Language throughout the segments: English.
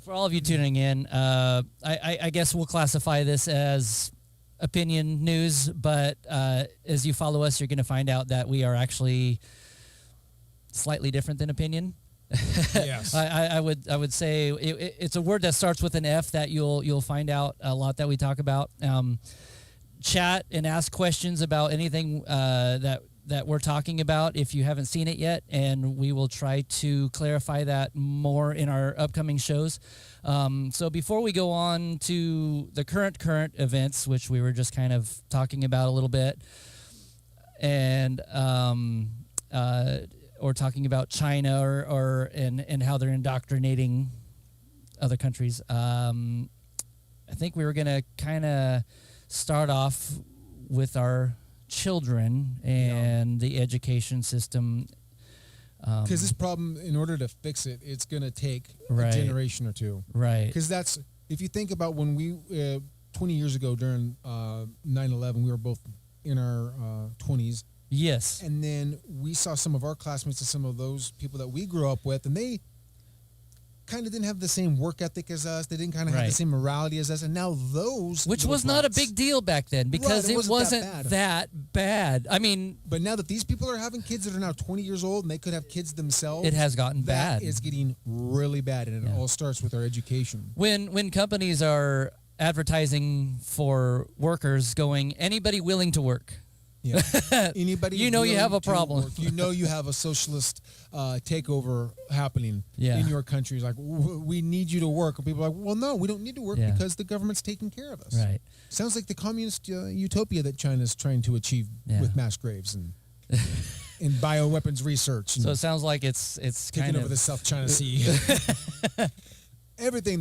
for all of you tuning in, I guess we'll classify this as opinion news, but as you follow us, you're going to find out that we are actually slightly different than opinion. Yes. I would say it's a word that starts with an F that you'll find out a lot that we talk about. Chat and ask questions about anything that we're talking about if you haven't seen it yet, and we will try to clarify that more in our upcoming shows. So before we go on to the current events, which we were just kind of talking about a little bit, and or talking about China and how they're indoctrinating other countries, I think we were going to kind of start off with our children and the education system, because this problem, in order to fix it, it's going to take Right. a generation or two. right. Because that's, if you think about when we 20 years ago during 9/11, we were both in our 20s, Yes. and then we saw some of our classmates and some of those people that we grew up with, and they kind of didn't have the same work ethic as us. They didn't kind of have Right. the same morality as us, and now those Which little was not a brats- big deal back then because Right, it wasn't that that bad. I mean, But now that these people are having kids that are now 20 years old and they could have kids themselves, it has gotten bad. It's getting really bad, and it all starts with our education. When companies are advertising for workers going, anybody willing to work. Yeah. Anybody, You know you willing have a to problem. work, you know you have a socialist takeover happening Yeah. in your country. It's like, we need you to work. And people are like, well, no, we don't need to work Yeah. because the government's taking care of us. Right. Sounds like the communist utopia that China's trying to achieve Yeah. with mass graves and in bioweapons research. And So it sounds like it's taking kind over of the South China Sea. everything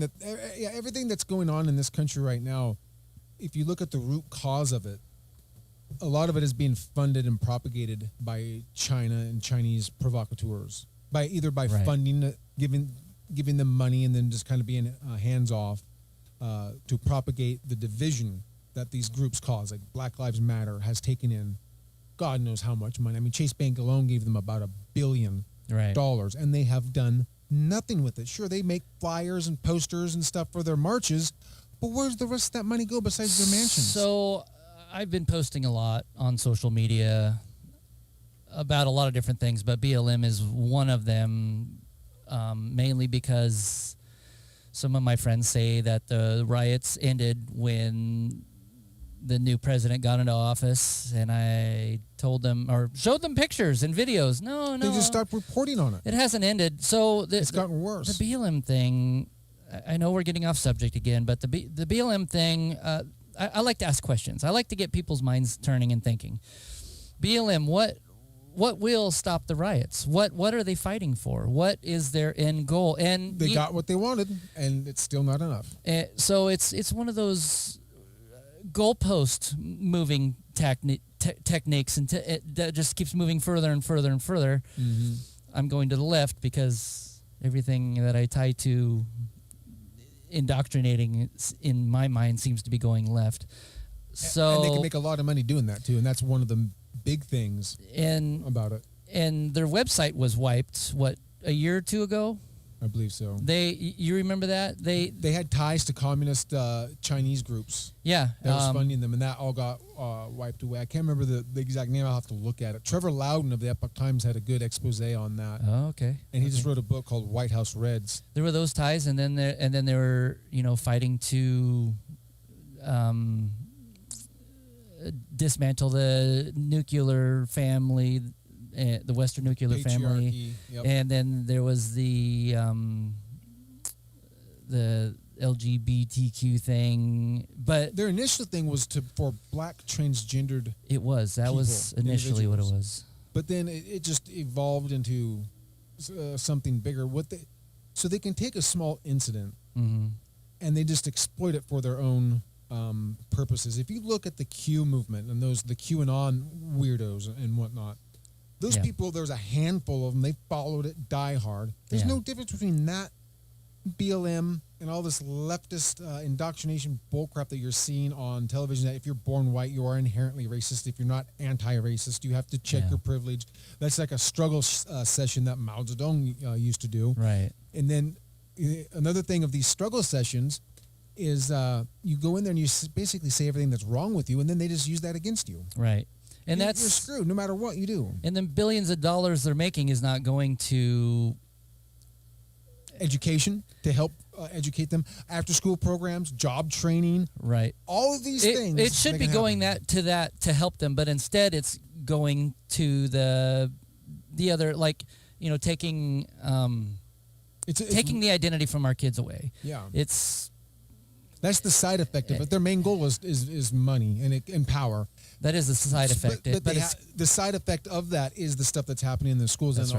that's going on in this country right now, if you look at the root cause of it, a lot of it is being funded and propagated by China and Chinese provocateurs, by Right. funding it, giving them money, and then just kind of being hands off to propagate the division that these groups cause. Like Black Lives Matter has taken in God knows how much money. I mean, Chase Bank alone gave them about $1 billion, right. and they have done nothing with it. Sure, they make flyers and posters and stuff for their marches, but where's the rest of that money go besides their mansions? So I've been posting a lot on social media about a lot of different things, but BLM is one of them, mainly because some of my friends say that the riots ended when the new president got into office, and I told them or showed them pictures and videos. No, they just stopped reporting on it. it hasn't ended. So It's gotten worse. The BLM thing, I know we're getting off subject again, but the BLM thing, I like to ask questions. I like to get people's minds turning and thinking. BLM, what will stop the riots? What are they fighting for? What is their end goal? And They got what they wanted, and it's still not enough. so it's one of those goalpost moving techniques, and that just keeps moving further and further and further. Mm-hmm. I'm going to the left because everything that I tie to indoctrinating in my mind seems to be going left. So And they can make a lot of money doing that too, and that's one of the big things about it. And their website was wiped a year or two ago. I believe so. You remember that they had ties to communist Chinese groups yeah that was funding them, and that all got wiped away. I can't remember the exact name. I'll have to look at it. Trevor Loudon of the Epoch Times had a good expose on that. Oh, okay. And he just wrote a book called White House Reds. There were those ties, and then they were fighting to dismantle the nuclear family, the Western nuclear family, yep. and then there was the LGBTQ thing. But their initial thing was for black transgendered. It was that people, was initially what it individuals. was. But then it just evolved into something bigger. So they can take a small incident Mm-hmm. and they just exploit it for their own purposes. If you look at the Q movement and the QAnon weirdos and whatnot, those people, there's a handful of them. They followed it die hard. There's no difference between that, BLM, and all this leftist indoctrination bullcrap that you're seeing on television. That if you're born white, you are inherently racist. If you're not anti-racist, you have to check your privilege. That's like a struggle session that Mao Zedong used to do. Right. And then another thing of these struggle sessions is you go in there and you basically say everything that's wrong with you, and then they just use that against you. Right. And you're that's screwed no matter what you do. And the billions of dollars they're making is not going to education to help educate them, after school programs, job training, right? All of these things. It should be going that to help them, but instead it's going to the other, like, taking taking the identity from our kids away. Yeah, that's the side effect of it. Their main goal is money and power. That is the side effect. But the side effect of that is the stuff that's happening in the schools and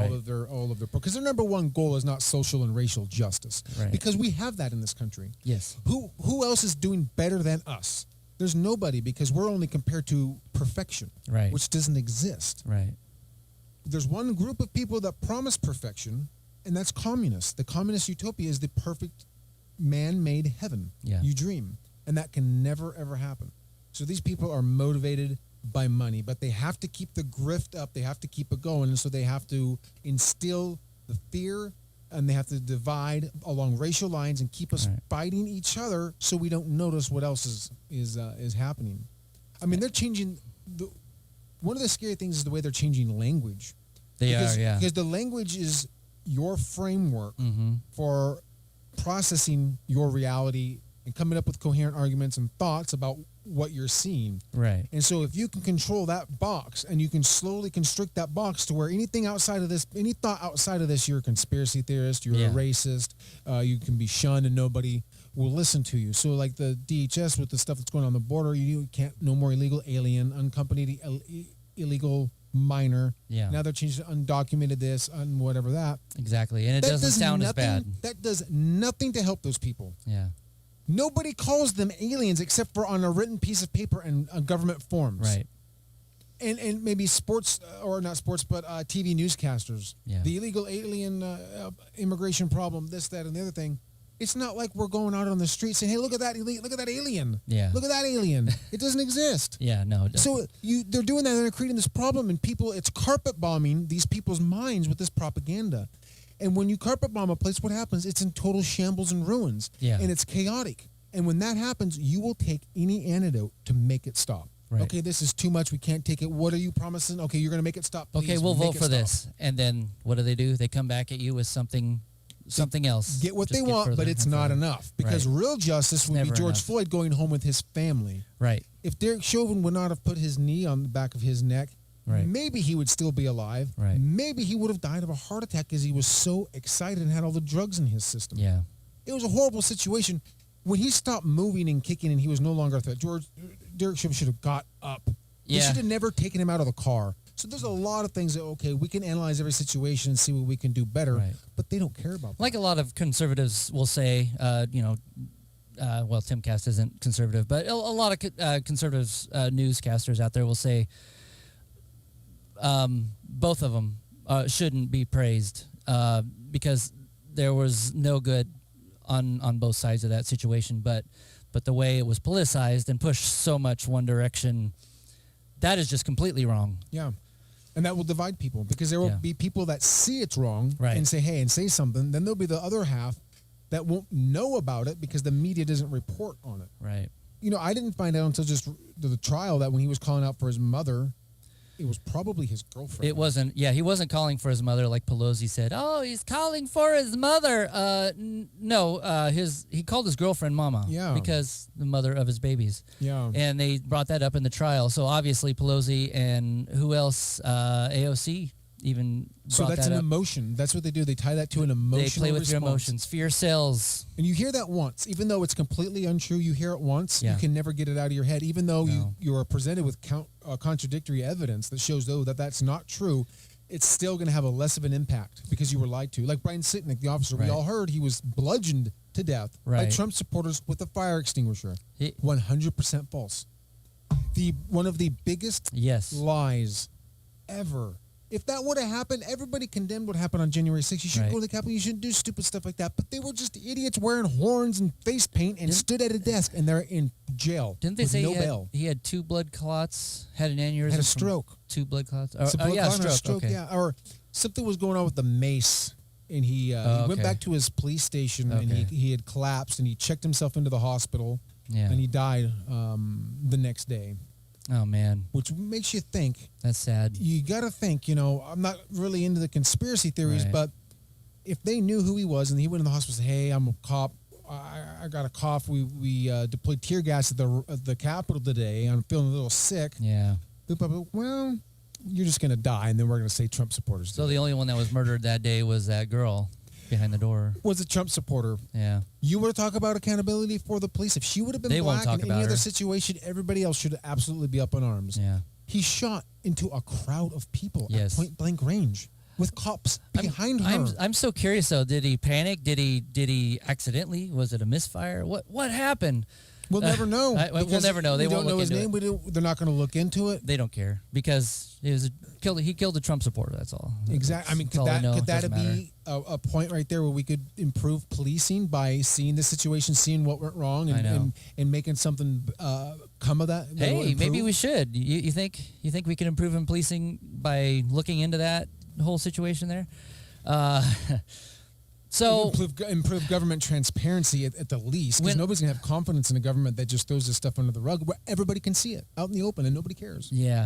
all of their because their number one goal is not social and racial justice. Right. Because we have that in this country. Yes. Who else is doing better than us? There's nobody, because we're only compared to perfection, right, which doesn't exist. Right. There's one group of people that promise perfection, and that's communists. The communist utopia is the perfect man-made heaven. Yeah. You dream, and that can never ever happen. So these people are motivated by money, but they have to keep the grift up. They have to keep it going, and so they have to instill the fear, and they have to divide along racial lines and keep us fighting each other, so we don't notice what else is happening. I mean, they're changing. One of the scary things is the way they're changing language. Because the language is your framework for processing your reality and coming up with coherent arguments and thoughts about what you're seeing. Right. And so if you can control that box, and you can slowly constrict that box to where anything outside of this, any thought outside of this, you're a conspiracy theorist, you're a racist, you can be shunned and nobody will listen to you. So like the DHS with the stuff that's going on the border, you can't, no more illegal alien, unaccompanied illegal minor. Yeah. Now they're changing undocumented this, whatever that. Exactly. And it doesn't sound as bad. That does nothing to help those people. Yeah. Nobody calls them aliens except for on a written piece of paper and government forms. Right. And maybe sports, or not sports, but TV newscasters. Yeah. The illegal alien immigration problem, this, that, and the other thing. It's not like we're going out on the street saying, hey, look at that alien. Yeah. Look at that alien. It doesn't exist. Yeah, no, it doesn't. So they're doing that, and they're creating this problem, and people, it's carpet bombing these people's minds with this propaganda. And when you carpet bomb a place, what happens? It's in total shambles and ruins. Yeah. And it's chaotic. And when that happens, you will take any antidote to make it stop. Right. Okay, this is too much. We can't take it. What are you promising? Okay, you're going to make it stop. Please. Okay, we'll vote for this. And then what do? They come back at you with something else. Get what they want, but it's not enough. Because real justice would be George Floyd going home with his family. Right. If Derek Chauvin would not have put his knee on the back of his neck, maybe he would still be alive. Right. Maybe he would have died of a heart attack because he was so excited and had all the drugs in his system. Yeah. It was a horrible situation. When he stopped moving and kicking and he was no longer a threat, Derek Chauvin should have got up. They should have never taken him out of the car. So there's a lot of things that, okay, we can analyze every situation and see what we can do better, but they don't care about that. Like a lot of conservatives will say, well, Tim Cast isn't conservative, but a lot of conservatives newscasters out there will say both of them shouldn't be praised because there was no good on both sides of that situation, but the way it was politicized and pushed so much one direction, that is just completely wrong. Yeah. And that will divide people, because there will be people that see it's wrong and say, hey, and say something. Then there'll be the other half that won't know about it because the media doesn't report on it. Right. I didn't find out until just the trial that when he was calling out for his mother, it was probably his girlfriend. It wasn't. Yeah, he wasn't calling for his mother like Pelosi said. Oh, he's calling for his mother. No, he called his girlfriend Mama. Yeah. Because the mother of his babies. Yeah. And they brought that up in the trial. So obviously Pelosi and who else? AOC even So brought that's that an up. emotion. That's what they do. They tie that to an emotional They play with response. your emotions. Fear sells. And you hear that once. Even though it's completely untrue, you hear it once. Yeah. You can never get it out of your head. Even though you are presented with contradictory evidence that shows, though, that that's not true, it's still going to have a less of an impact because you were lied to. Like Brian Sitnick, the officer, we all heard he was bludgeoned to death by Trump supporters with a fire extinguisher. 100% false. One of the biggest lies ever. If that would have happened, everybody condemned what happened on January 6th. You shouldn't go to the Capitol. You shouldn't do stupid stuff like that. But they were just idiots wearing horns and face paint and stood at a desk, and they're in jail. Didn't they say he had 2 blood clots, had an aneurysm? Had a stroke. 2 blood clots? Stroke. Okay. Yeah. Or something was going on with the mace and he went okay. back to his police station, and Okay. he had collapsed, and he checked himself into the hospital, Yeah. and he died the next day. Oh man, Which makes you think. that's sad. You got to think. I'm not really into the conspiracy theories, Right. but if they knew who he was and he went in the hospital and said, "Hey, I'm a cop. I got a cough. We deployed tear gas at the Capitol today. I'm feeling a little sick." Yeah. They're probably, well, you're just gonna die, and then we're gonna say Trump supporters. So did the it. only one that was murdered that day was that girl behind the door. Was a Trump supporter. Yeah. You were to talk about accountability for the police. If she would have been They won't black talk in any about other her. situation, everybody else should absolutely be up in arms. Yeah. He shot into a crowd of people Yes. at point blank range with cops behind her. I'm so curious though. Did he panic? Did he accidentally? Was it a misfire? What happened? We'll never know. We'll because never know. They we won't don't know look his into name. They're not going to look into it. They don't care because he killed a Trump supporter. That's all. Exactly. I mean, That's all they know. could that Doesn't be a point right there where we could improve policing by seeing the situation, seeing what went wrong, I know. and making something come of that? that will Hey, maybe improve? we should. You think we can improve in policing by looking into that whole situation there? So improve government transparency at the least, because When- nobody's gonna have confidence in a government that just throws this stuff under the rug where everybody can see it out in the open and nobody cares. yeah.